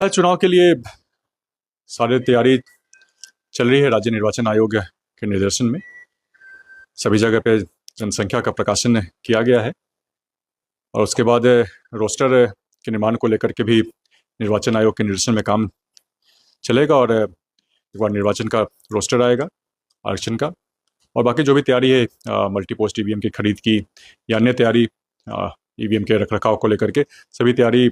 चुनाव के लिए सारी तैयारी चल रही है। राज्य निर्वाचन आयोग के निर्देशन में सभी जगह पे जनसंख्या का प्रकाशन किया गया है और उसके बाद रोस्टर के निर्माण को लेकर के भी निर्वाचन आयोग के निर्देशन में काम चलेगा और एक बार निर्वाचन का रोस्टर आएगा आरक्षण का, और बाकी जो भी तैयारी है मल्टीपोस्ट ईवीएम की खरीद की या अन्य तैयारी ईवीएम के रखरखाव को लेकर के सभी तैयारी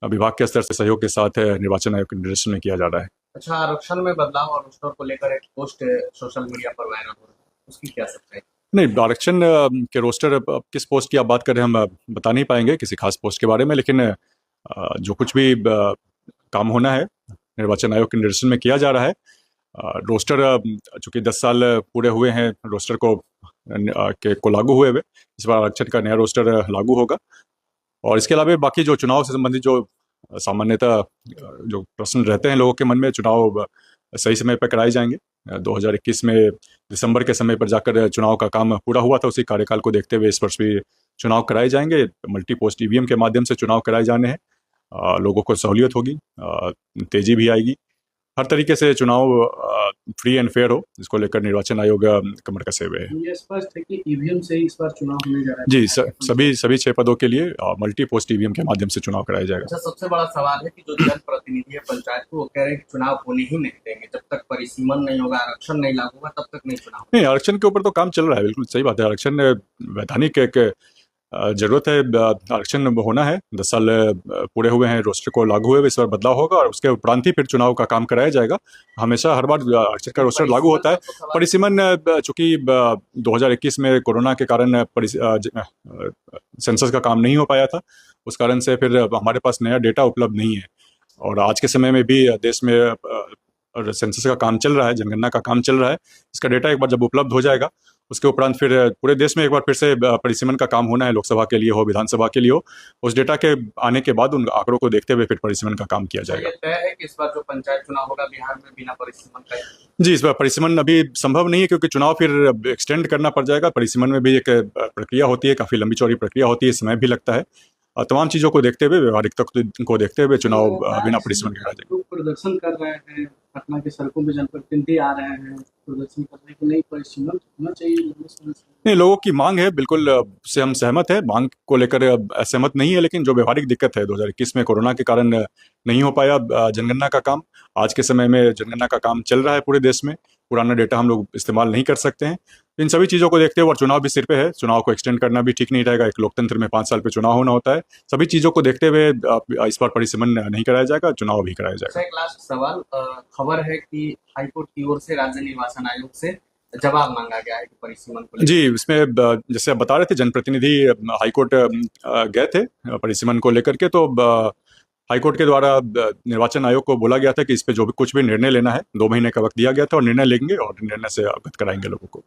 विभाग के स्तर से सहयोग के साथ निर्वाचन आयोग के निर्देशन में किया जा रहा है। अच्छा, आरक्षण में बदलाव और रोस्टर को लेकर एक पोस्ट सोशल मीडिया पर वायरल हो रहा है, उसकी क्या सच्चाई? नहीं, आरक्षण के रोस्टर किस पोस्ट की आप बात कर रहे हैं हम बता नहीं पाएंगे किसी खास पोस्ट के बारे में, लेकिन जो कुछ भी काम होना है निर्वाचन आयोग के निर्देशन में किया जा रहा है। रोस्टर चूँकि 10 साल पूरे हुए हैं रोस्टर को लागू हुए हुए, इस बार आरक्षण का नया रोस्टर लागू होगा। और इसके अलावा बाकी जो चुनाव से संबंधित जो सामान्यतः जो प्रश्न रहते हैं लोगों के मन में, चुनाव सही समय पर कराए जाएंगे। 2021 में दिसंबर के समय पर जाकर चुनाव का काम पूरा हुआ था, उसी कार्यकाल को देखते हुए इस वर्ष भी चुनाव कराए जाएंगे। मल्टी पोस्ट ईवीएम के माध्यम से चुनाव कराए जाने हैं, लोगों को सहूलियत होगी, तेजी भी आएगी, हर तरीके से चुनाव फ्री एंड फेयर हो, इसको लेकर निर्वाचन आयोग कमर कसे हुए है। ये स्पष्ट है कि ईवीएम से ही इस बार चुनाव होने जा रहा है। जी, सभी 6 पदों के लिए मल्टी पोस्ट ईवीएम के माध्यम से चुनाव कराया जाएगा। अच्छा, सबसे बड़ा सवाल है कि जो जनप्रतिनिधि है पंचायत को, वो कह रहे हैं कि चुनाव होने ही नहीं देंगे जब तक परिसीमन नहीं होगा, आरक्षण नहीं लागू होगा, तब तक नहीं चुनाव। नहीं, आरक्षण के ऊपर तो काम चल रहा है, बिल्कुल सही बात है। आरक्षण वैधानिक एक जरूरत है, आरक्षण होना है। 10 साल पूरे हुए हैं रोस्टर को लागू हुए, इस बार बदलाव होगा और उसके उपरांत ही फिर चुनाव का काम कराया जाएगा। हमेशा हर बार आरक्षण का रोस्टर लागू होता है। परिसीमन चूंकि 2021 में कोरोना के कारण सेंसस का काम नहीं हो पाया था, उस कारण से फिर हमारे पास नया डेटा उपलब्ध नहीं है। और आज के समय में भी देश में सेंसस का काम चल रहा है, जनगणना का काम चल रहा है। इसका डेटा एक बार जब उपलब्ध हो जाएगा, उसके उपरांत फिर पूरे देश में एक बार फिर से परिसीमन का काम होना है, लोकसभा के लिए हो, विधानसभा के लिए हो। उस डेटा के आने के बाद उन आंकड़ों को देखते हुए फिर परिसीमन का काम किया जाएगा। ये तय है कि इस बार जो पंचायत चुनाव होगा बिहार में बिना परिसीमन का? जी, इस बार परिसीमन अभी संभव नहीं है, क्योंकि चुनाव फिर एक्सटेंड करना पड़ जाएगा। परिसीमन में भी एक प्रक्रिया होती है, काफ़ी लंबी चौड़ी प्रक्रिया होती है, समय भी लगता है। तमाम चीज़ों को देखते हुए, व्यवहारिकता को देखते हुए चुनाव बिना परिसीमन के कराया जाएगा। प्रदर्शन कर रहे हैं, पटना के सड़कों में जनप्रतिनिधि आ रहे हैं प्रदर्शन करने के लिए, परिसीमन होना चाहिए। नहीं, लोगों की मांग है, बिल्कुल से हम सहमत है, मांग को लेकर असहमत नहीं है, लेकिन जो व्यवहारिक दिक्कत है 2021 में कोरोना के कारण नहीं हो पाया जनगणना का काम। आज के समय में जनगणना का काम चल रहा है पूरे देश में, पुराना डेटा हम लोग इस्तेमाल नहीं कर सकते हैं। इन सभी चीज़ों को देखते हुए, और चुनाव भी सिर पे है, चुनाव को एक्सटेंड करना भी ठीक नहीं रहेगा। एक लोकतंत्र में 5 साल पे चुनाव होना होता है। सभी चीज़ों को देखते हुए इस बार परिसीमन नहीं कराया जाएगा, चुनाव भी कराया जाएगा। एक लास्ट सवाल, खबर है कि हाईकोर्ट की ओर से राज्य निर्वाचन आयोग से जवाब मांगा गया है कि परिसीमन को। जी, इसमें जैसे आप बता रहे थे, जनप्रतिनिधि हाईकोर्ट गए थे परिसीमन को लेकर के, तो हाईकोर्ट के द्वारा निर्वाचन आयोग को बोला गया था कि इस पे जो भी कुछ भी निर्णय लेना है 2 महीने का वक्त दिया गया था, और निर्णय लेंगे और निर्णय से अवगत कराएंगे लोगों को।